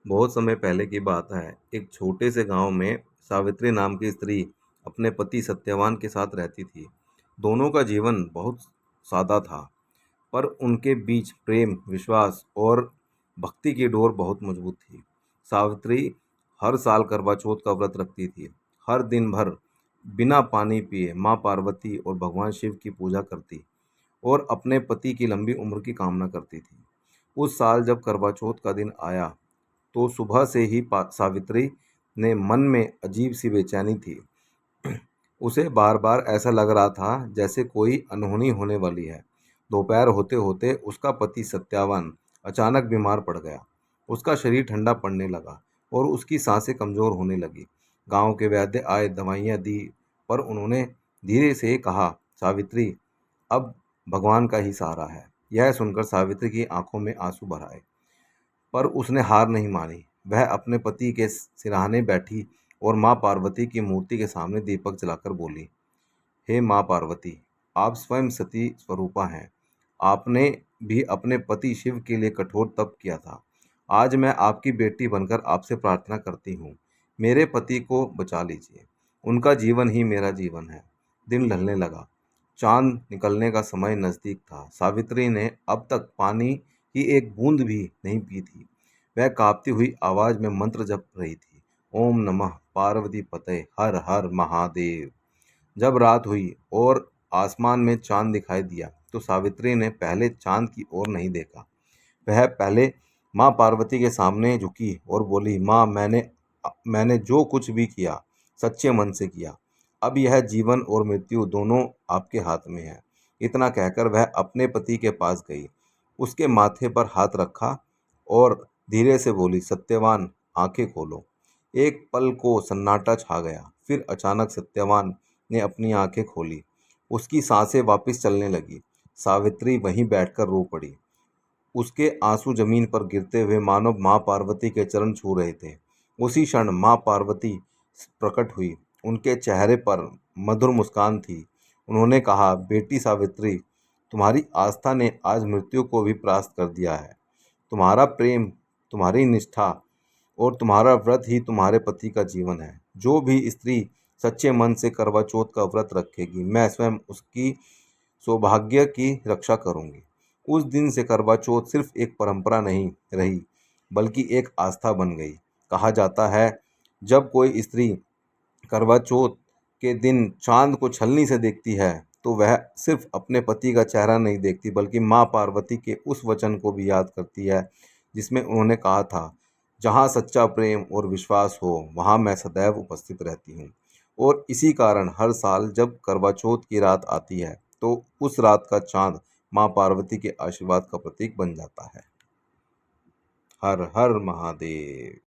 बहुत समय पहले की बात है। एक छोटे से गांव में सावित्री नाम की स्त्री अपने पति सत्यवान के साथ रहती थी। दोनों का जीवन बहुत सादा था, पर उनके बीच प्रेम, विश्वास और भक्ति की डोर बहुत मजबूत थी। सावित्री हर साल करवा चौथ का व्रत रखती थी। हर दिन भर बिना पानी पिए माँ पार्वती और भगवान शिव की पूजा करती और अपने पति की लंबी उम्र की कामना करती थी। उस साल जब करवा चौथ का दिन आया तो सुबह से ही सावित्री ने मन में अजीब सी बेचैनी थी। उसे बार बार ऐसा लग रहा था जैसे कोई अनहोनी होने वाली है। दोपहर होते होते उसका पति सत्यावान अचानक बीमार पड़ गया। उसका शरीर ठंडा पड़ने लगा और उसकी सांसें कमजोर होने लगी। गांव के वैद्य आए, दवाइयां दी, पर उन्होंने धीरे से कहा, सावित्री, अब भगवान का ही सहारा है। यह सुनकर सावित्री की आंखों में आंसू भर आए, पर उसने हार नहीं मानी। वह अपने पति के सिरहाने बैठी और माँ पार्वती की मूर्ति के सामने दीपक जलाकर बोली, हे माँ पार्वती, आप स्वयं सती स्वरूपा हैं। आपने भी अपने पति शिव के लिए कठोर तप किया था। आज मैं आपकी बेटी बनकर आपसे प्रार्थना करती हूँ, मेरे पति को बचा लीजिए। उनका जीवन ही मेरा जीवन है। दिन ढलने लगा। चांद निकलने का समय नज़दीक था। सावित्री ने अब तक पानी की एक बूंद भी नहीं पी थी। वह कांपती हुई आवाज में मंत्र जप रही थी, ओम नमः पार्वती पते, हर हर महादेव। जब रात हुई और आसमान में चांद दिखाई दिया तो सावित्री ने पहले चांद की ओर नहीं देखा। वह पहले माँ पार्वती के सामने झुकी और बोली, माँ, मैंने जो कुछ भी किया सच्चे मन से किया। अब यह जीवन और मृत्यु दोनों आपके हाथ में है। इतना कहकर वह अपने पति के पास गई, उसके माथे पर हाथ रखा और धीरे से बोली, सत्यवान, आंखें खोलो। एक पल को सन्नाटा छा गया। फिर अचानक सत्यवान ने अपनी आंखें खोली। उसकी सांसें वापस चलने लगी। सावित्री वहीं बैठकर रो पड़ी। उसके आंसू जमीन पर गिरते हुए मानो माँ पार्वती के चरण छू रहे थे। उसी क्षण माँ पार्वती प्रकट हुई। उनके चेहरे पर मधुर मुस्कान थी। उन्होंने कहा, बेटी सावित्री, तुम्हारी आस्था ने आज मृत्यु को भी परास्त कर दिया है। तुम्हारा प्रेम, तुम्हारी निष्ठा और तुम्हारा व्रत ही तुम्हारे पति का जीवन है। जो भी स्त्री सच्चे मन से करवा चौथ का व्रत रखेगी, मैं स्वयं उसकी सौभाग्य की रक्षा करूंगी। उस दिन से करवा चौथ सिर्फ एक परंपरा नहीं रही, बल्कि एक आस्था बन गई। कहा जाता है, जब कोई स्त्री करवा चौथ के दिन चांद को छलनी से देखती है तो वह सिर्फ अपने पति का चेहरा नहीं देखती, बल्कि माँ पार्वती के उस वचन को भी याद करती है जिसमें उन्होंने कहा था, जहाँ सच्चा प्रेम और विश्वास हो वहाँ मैं सदैव उपस्थित रहती हूँ। और इसी कारण हर साल जब करवा चौथ की रात आती है तो उस रात का चांद माँ पार्वती के आशीर्वाद का प्रतीक बन जाता है। हर हर महादेव।